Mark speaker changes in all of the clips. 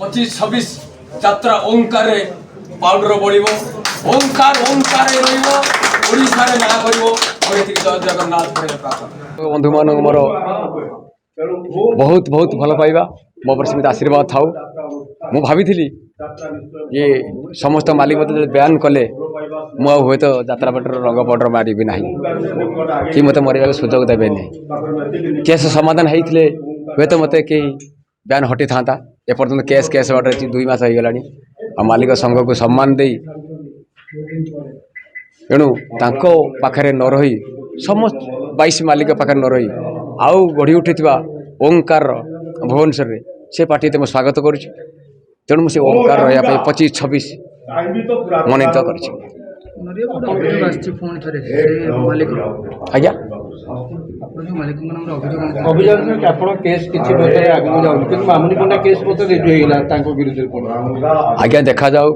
Speaker 1: 25-26 যাত্রা ওঙ্কারে পাউডর বড়িব ওঙ্কার ওঙ্কারে রহিব ওড়িশারে না করিব ওইটিকে জয় জগন্নাଥ ପ୍ରାର୍ଥନା। ବନ୍ଧୁମାନଙ୍କୁ ମୋର ବହୁତ ବହୁତ ଭଲ ପାଇବା ମୋ ଉପରେ ସେମିତି ଆଶୀର୍ବାଦ ଥାଉ। ମୁଁ ଭାବିଥିଲି ଯେ ସମସ୍ତ ମାଲିକ ମୋତେ ଯଦି ବ୍ୟାନ୍ କଲେ ମୁଁ ଆଉ ହୁଏତ ଯାତ୍ରା ପାଟିର ରଙ୍ଗ ପାଉଡର ମାରିବି ନାହିଁ କି ମୋତେ ମରିବାକୁ ସୁଯୋଗ ଦେବେନି। କେସ୍ ସମାଧାନ ହେଇଥିଲେ ହୁଏତ ମୋତେ କେହି ବ୍ୟାନ୍ ହଟିଥାନ୍ତା। ଏପର୍ଯ୍ୟନ୍ତ କେସ୍ ବାଟରେ 2 ମାସ ହେଇଗଲାଣି। ଆଉ ମାଲିକ ସଂଘକୁ ସମ୍ମାନ ଦେଇ ତେଣୁ ତାଙ୍କ ପାଖରେ ନ ରହି ସମସ୍ତ 22 ମାଲିକ ପାଖରେ ନ ରହି ଆଉ ଗଢ଼ି ଉଠିଥିବା ଓଙ୍କାରର ଭୁବନେଶ୍ୱରରେ ସେ ପାର୍ଟିতে ମୁଁ ସ୍ୱାଗତ କରୁଛି। ତେଣୁ ମୁଁ ସେ ଓଙ୍କାର ରହିବା ପାଇଁ 25-26 ମନୋନୀତ କରିଛି। ଆଜ୍ଞା ଆଜ୍ଞା ଦେଖାଯାଉ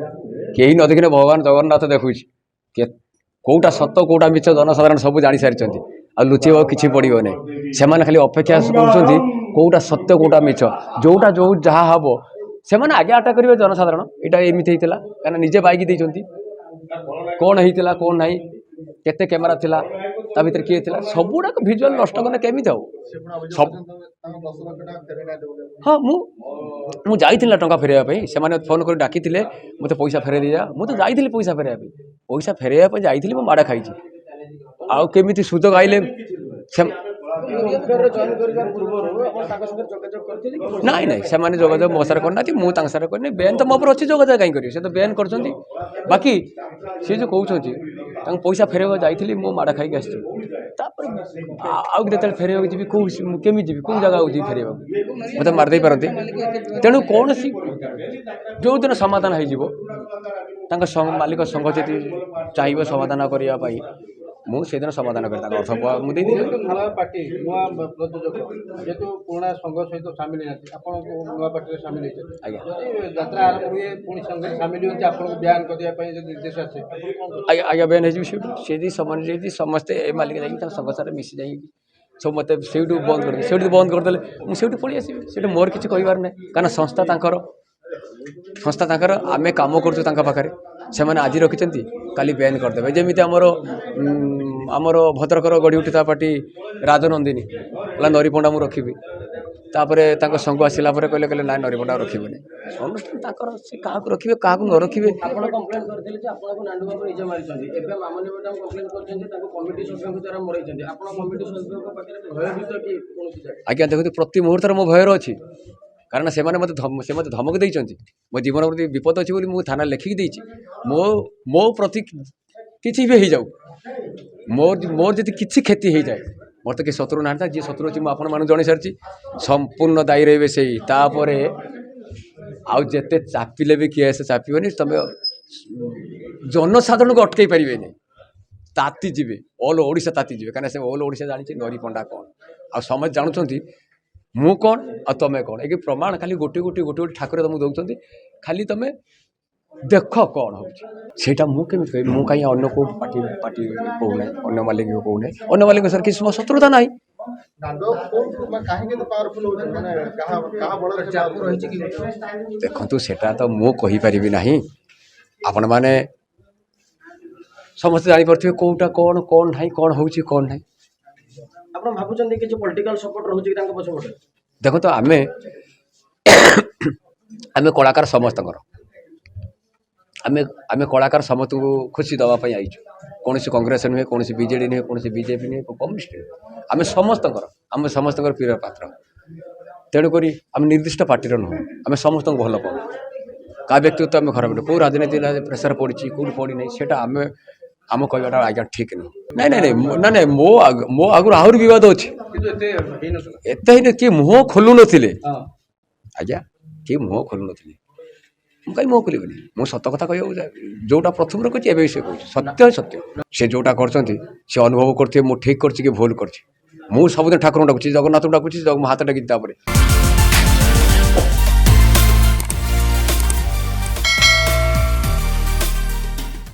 Speaker 1: କେହି ନ ଦେଖିଲେ ଭଗବାନ ଜଗନ୍ନାଥ ଦେଖୁଛି କୋଉଟା ସତ କୋଉଟା ମିଛ ଜନସାଧାରଣ ସବୁ ଜାଣିସାରିଛନ୍ତି। ଆଉ ଲୁଚିବାକୁ କିଛି ପଡ଼ିବ ନାହିଁ। ସେମାନେ ଖାଲି ଅପେକ୍ଷା କରୁଛନ୍ତି କୋଉଟା ସତ୍ୟ କୋଉଟା ମିଛ ଯୋଉଟା ଯାହା ହବ ସେମାନେ ଆଗେ ଆଟାକ୍ କରିବେ ଜନସାଧାରଣ। ଏଇଟା ଏମିତି ହେଇଥିଲା କାହିଁକିନା ନିଜେ ବାଇକ୍ ଦେଇଛନ୍ତି କ'ଣ ହେଇଥିଲା କ'ଣ ନାହିଁ କେତେ କ୍ୟାମେରା ଥିଲା ତା ଭିତରେ କିଏ ଥିଲା ସବୁଗୁଡ଼ାକ ଭିଜୁଆଲ୍ ନଷ୍ଟ କଲେ କେମିତି ହବ। ହଁ ମୁଁ ଯାଇଥିଲି ଟଙ୍କା ଫେରାଇବା ପାଇଁ। ସେମାନେ ଫୋନ୍ କରି ଡାକିଥିଲେ ମୋତେ ପଇସା ଫେରାଇ ଦେଇଯା। ମୁଁ ତ ଯାଇଥିଲି ପଇସା ଫେରାଇବା ପାଇଁ ଯାଇଥିଲି। ମୁଁ ମାଡ଼ ଖାଇଛି। ଆଉ କେମିତି ସୁଯୋଗ ଆଇଲେ ନାଇଁ ସେମାନେ ଯୋଗାଯୋଗ ମୋ ସାଙ୍ଗରେ କରିନାହାନ୍ତି ମୁଁ ତାଙ୍କ ସାଙ୍ଗରେ କରିନି। ବେନ୍ ତ ମୋ ଉପରେ ଅଛି ଯୋଗାଯୋଗ କାହିଁ କରିବେ। ସେ ତ ବେନ୍ କରିଛନ୍ତି। ବାକି ସେ ଯେଉଁ କହୁଛନ୍ତି ତାଙ୍କୁ ପଇସା ଫେରାଇବାକୁ ଯାଇଥିଲି ମୁଁ ମାଡ଼ ଖାଇକି ଆସିଛି। ତାପରେ ଆଉ ଯେତେବେଳେ ଫେରାଇବାକୁ ଯିବି ମୁଁ କେମିତି ଯିବି କେଉଁ ଜାଗାକୁ ଯିବି ଫେରାଇବାକୁ ମୋତେ ମାରିଦେଇ ପାରନ୍ତି। ତେଣୁ କୌଣସି ଯେଉଁଦିନ ସମାଧାନ ହେଇଯିବ ତାଙ୍କ ମାଲିକ ସଂଘ ଯଦି ଚାହିଁବ ସମାଧାନ କରିବା ପାଇଁ ମୁଁ ସେଦିନ ସମାଧାନ କରି ତାଙ୍କ ଅର୍ଥ ମୁଁ ଦେଇଦେବି।
Speaker 2: ନୂଆ ପାର୍ଟି ନୂଆ ପ୍ରଯୋଜକ ଯେହେତୁ ପୁରୁଣା ସଂଘ ସହିତ ସାମିଲ ହେଇନାହାନ୍ତି ଆପଣ ନୂଆ ପାର୍ଟିରେ ସାମିଲ ହେଇଛନ୍ତି।
Speaker 1: ଆଜ୍ଞା
Speaker 2: ଯଦି ଯାତ୍ରା ଆରମ୍ଭ ହୁଏ ପୁଣି ସଂଘରେ ସାମିଲ ହୁଅନ୍ତି ଆପଣଙ୍କୁ ବ୍ୟାନ୍ କରିବା ପାଇଁ ଯଦି ନିର୍ଦ୍ଦେଶ ଆସେ
Speaker 1: ଆଜ୍ଞା ବ୍ୟାନ୍ ହେଇଯିବି ସେଇଠୁ। ସେଠି ସମସ୍ତେ ଏ ମାଲିକ ଯାଇକି ତାଙ୍କ ସଂଘ ସାରା ମିଶି ଯାଇକି ସବୁ ମୋତେ ସେଇଠୁ ବନ୍ଦ କରିଦେବେ। ସେଇଠୁ ବନ୍ଦ କରିଦେଲେ ମୁଁ ସେଇଠୁ ପଳେଇ ଆସିବି। ସେଇଠୁ ମୋର କିଛି କହିବାର ନାହିଁ କାରଣ ସଂସ୍ଥା ତାଙ୍କର ଆମେ କାମ କରୁଛୁ ତାଙ୍କ ପାଖରେ। ସେମାନେ ଆଜି ରଖିଛନ୍ତି କାଲି ବ୍ୟାନ୍ କରିଦେବେ। ଯେମିତି ଆମର ଭଦ୍ରକର ଗଢ଼ି ଉଠିଥିବା ପାର୍ଟି ରାଜନନ୍ଦିନୀ କହିଲା ନରିପଣ୍ଡା ମୁଁ ରଖିବି। ତାପରେ ତାଙ୍କ ସଂଘ ଆସିଲା ପରେ କହିଲେ ନାଇଁ ନରିପଣ୍ଡା ରଖିବେନି। ଅନୁଷ୍ଠାନ ତାଙ୍କର ସେ କାହାକୁ ରଖିବେ କାହାକୁ ନ ରଖିବେ।
Speaker 2: ଆପଣ କମ୍ପ୍ଲେନ୍ କରିଥିଲେ ଯେ ଆପଣଙ୍କୁ ନାଣ୍ଡୁବାବୁ ନିଜେ ମାରିଛନ୍ତି। ଏବେ ମାମୁନି ମ୍ୟାଡାମ୍ କମ୍ପ୍ଲେନ୍ କରିଛନ୍ତି ତାଙ୍କୁ କମିଟି ସଭ୍ୟଙ୍କ ଦ୍ୱାରା ମରାଇଛନ୍ତି। ଆପଣ କମିଟି ସଭ୍ୟଙ୍କ ପାଖରେ ଭୟଭୀତ କି କୌଣସି
Speaker 1: ଆଜ୍ଞା ଦେଖନ୍ତୁ ପ୍ରତି ମୁହୂର୍ତ୍ତରେ ମୋ ଭୟରେ ଅଛି। କାରଣ ସେମାନେ ମୋତେ ଧମକ ଦେଇଛନ୍ତି। ମୋ ଜୀବନ ପ୍ରତି ବିପଦ ଅଛି ବୋଲି ମୁଁ ଥାନାରେ ଲେଖିକି ଦେଇଛି। ମୋ ପ୍ରତି କିଛି ବି ହେଇଯାଉ ମୋର ଯଦି କିଛି କ୍ଷତି ହେଇଯାଏ ମୋର ତ କିଛି ଶତ୍ରୁ ନାହାନ୍ତି। ଯିଏ ଶତ୍ରୁ ଅଛି ମୁଁ ଆପଣମାନଙ୍କୁ ଜଣାଇ ସାରିଛି। ସମ୍ପୂର୍ଣ୍ଣ ଦାୟୀ ରହିବେ ସେଇ। ତାପରେ ଆଉ ଯେତେ ଚାପିଲେ ବି କେସ୍ ଚାପିବନି। ତମେ ଜନସାଧାରଣଙ୍କୁ ଅଟକେଇ ପାରିବେନି। ତାତି ଯିବେ ଅଲ୍ ଓଡ଼ିଶା ତାତି ଯିବେ କାହିଁକିନା ସେ ଅଲ୍ ଓଡ଼ିଶା ଜାଣିଛି ନରିପଣ୍ଡା କ'ଣ ଆଉ ସମସ୍ତେ ଜାଣୁଛନ୍ତି ମୁଁ କ'ଣ ଆଉ ତମେ କ'ଣ। ଏ ପ୍ରମାଣ ଖାଲି ଗୋଟେ ଠାକୁର ତମକୁ ଦେଉଛନ୍ତି। ଖାଲି ତମେ ଦେଖ କ'ଣ ହେଉଛି ସେଇଟା ମୁଁ କେମିତି କହିବି। ମୁଁ କାହିଁ ଅନ୍ୟ କେଉଁ ପାର୍ଟି କହୁନାହିଁ ଅନ୍ୟ ମାଲିକ କହୁନାହିଁ। ଅନ୍ୟ ମାଲିକ ସାର୍ କିଛି ଶତ୍ରୁତା ନାହିଁ। ଦେଖନ୍ତୁ ସେଟା ତ ମୁଁ କହିପାରିବି ନାହିଁ। ଆପଣମାନେ ସମସ୍ତେ ଜାଣିପାରୁଥିବେ କେଉଁଟା କ'ଣ ନାହିଁ କ'ଣ ହେଉଛି କ'ଣ ନାହିଁ।
Speaker 2: ଆପଣ ଭାବୁଛନ୍ତି କିଛି ପଲିଟିକାଲ ସପୋର୍ଟ ରହୁଛି କି ତାଙ୍କ ପଛପଟେ?
Speaker 1: ଦେଖନ୍ତୁ ଆମେ କଳାକାର ସମସ୍ତଙ୍କର ଆମେ କଳାକାର ସମସ୍ତଙ୍କୁ ଖୁସି ଦେବା ପାଇଁ ଆଇଛୁ। କୌଣସି କଂଗ୍ରେସ ନୁହେଁ କୌଣସି ବିଜେଡ଼ି ନୁହେଁ କୌଣସି ବିଜେପି ନୁହେଁ କମ୍ୟୁନିଷ୍ଟ ନୁହେଁ। ଆମେ ସମସ୍ତଙ୍କର ପ୍ରିୟ ପାତ୍ର। ତେଣୁକରି ଆମେ ନିର୍ଦ୍ଦିଷ୍ଟ ପାର୍ଟିର ନୁହେଁ। ଆମେ ସମସ୍ତଙ୍କୁ ଭଲ ପାଉ। କାହା ବ୍ୟକ୍ତିତ୍ୱ ଆମେ ଖରାପ ନୁହେଁ। କେଉଁ ରାଜନୀତି ପ୍ରେସର ପଡ଼ିଛି କେଉଁଠି ପଡ଼ିନାହିଁ ସେଇଟା ଆମ କହିବାଟା ଆଜ୍ଞା ଠିକ୍ ନୁହେଁ। ନାଇଁ ମୋ ଆଗରୁ ଆହୁରି ବିବାଦ ଅଛି। ଏତେ ହେଇନି କିଏ ମୁହଁ ଖୋଲୁନଥିଲେ ଆଜ୍ଞା କିଏ ମୁହଁ ଖୋଲୁନଥିଲେ। ମୁଁ କାହିଁ ମୁହଁ ଖୋଲିବିନି। ମୁଁ ସତ କଥା କହିବାକୁ ଯେଉଁଟା ପ୍ରଥମରୁ କହୁଛି ଏବେ ବି ସେ କହୁଛି ସତ୍ୟ। ସେ ଯେଉଁଟା କରୁଛନ୍ତି ସେ ଅନୁଭବ କରୁଥିବେ ମୁଁ ଠିକ୍ କରିଛି କି ଭୁଲ କରିଛି। ମୁଁ ସବୁଦିନ ଠାକୁରଙ୍କୁ ଡାକୁଛି ଜଗନ୍ନାଥଙ୍କୁ ଡାକୁଛି ମୋ ହାତ ଡାକିଛି ତାପରେ